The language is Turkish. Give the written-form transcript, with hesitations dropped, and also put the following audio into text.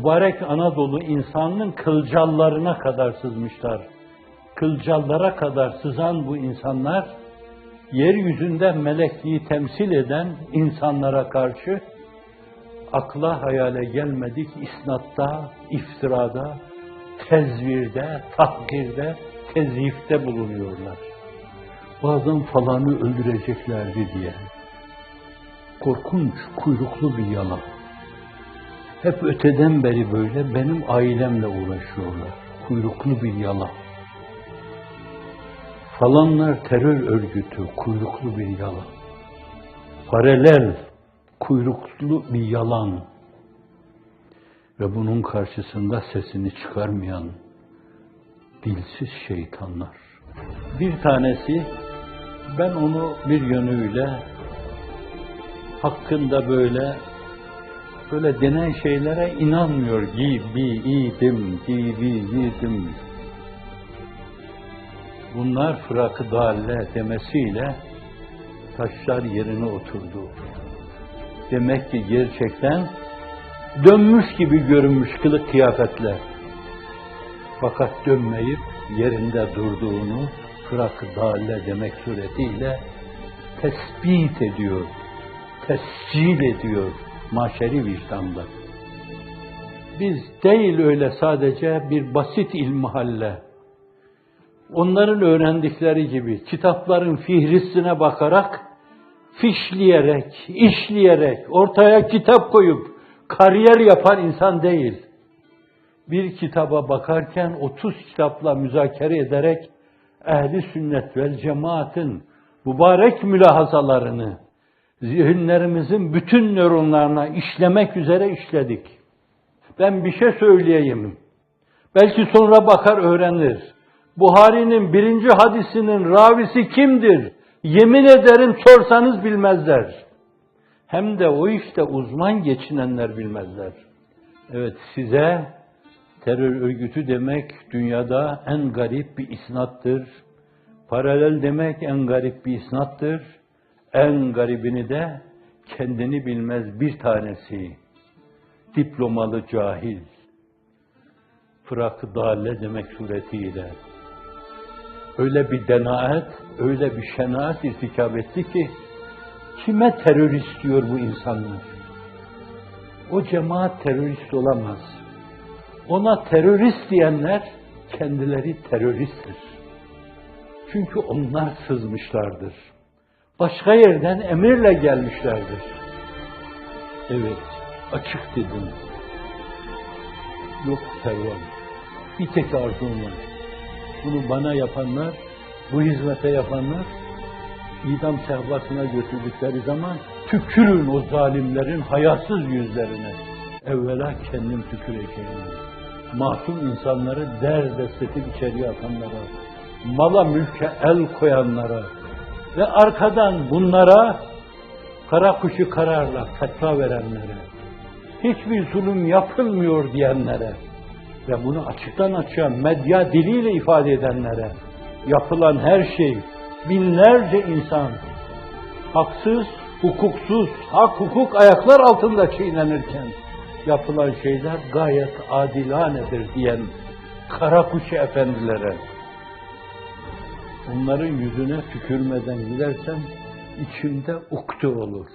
mübarek Anadolu insanının kılcallarına kadar sızmışlar. Kılcallara kadar sızan bu insanlar, yeryüzünde melekliği temsil eden insanlara karşı akla hayale gelmedik isnatta, iftirada, tezvirde, tahkirde, tezyifte bulunuyorlar. Bazen falanı öldüreceklerdi diye. Korkunç, kuyruklu bir yalan. Hep öteden beri böyle benim ailemle uğraşıyorlar. Kuyruklu bir yalan. Falanlar terör örgütü, kuyruklu bir yalan. Paralel, kuyruklu bir yalan. Ve bunun karşısında sesini çıkarmayan dilsiz şeytanlar. Bir tanesi, ben onu bir yönüyle hakkında böyle denen şeylere inanmıyor gibiydim. Bunlar fırak-ı dalle demesiyle taşlar yerine oturdu. Demek ki gerçekten dönmüş gibi görünmüş kılık kıyafetle. Fakat dönmeyip yerinde durduğunu fırak-ı dalle demek suretiyle tespit ediyor, tescil ediyor maşeri vicdanda. Biz değil öyle sadece bir basit ilmihalle, onların öğrendikleri gibi kitapların fihristine bakarak, fişleyerek, işleyerek, ortaya kitap koyup kariyer yapan insan değil. Bir kitaba bakarken 30 kitapla müzakere ederek ehli sünnet vel cemaatin mübarek mülahazalarını zihinlerimizin bütün nöronlarına işlemek üzere işledik. Ben bir şey söyleyeyim. Belki sonra bakar öğrenir. Buhari'nin 1. hadisinin ravisi kimdir? Yemin ederim sorsanız bilmezler. Hem de o işte uzman geçinenler bilmezler. Evet, size terör örgütü demek dünyada en garip bir isnattır. Paralel demek en garip bir isnattır. En garibini de kendini bilmez bir tanesi. Diplomalı cahil. Fırak-ı dalle demek suretiyle. Öyle bir denaet, öyle bir şenaat irtikab etti ki, kime terörist diyor bu insanlar? O cemaat terörist olamaz. Ona terörist diyenler kendileri teröristtir. Çünkü onlar sızmışlardır. Başka yerden emirle gelmişlerdir. Evet, açık dedim. Yok Pervan, bir tek arzum var. Bunu bana yapanlar, bu hizmete yapanlar, idam sehpasına götürdükleri zaman tükürün o zalimlerin hayasız yüzlerine. Evvela kendim tüküreceğim. Mahkum insanları derdestetip içeriye atanlara, mala mülke el koyanlara ve arkadan bunlara kara kuşu kararla fetva verenlere, hiçbir zulüm yapılmıyor diyenlere ve bunu açıktan açığa medya diliyle ifade edenlere, yapılan her şey, binlerce insan haksız, hukuksuz, hak hukuk ayaklar altında çiğnenirken yapılan şeyler gayet adilanedir diyen kara kuşu efendilere, onların yüzüne tükürmeden gidersem içimde ukde olur.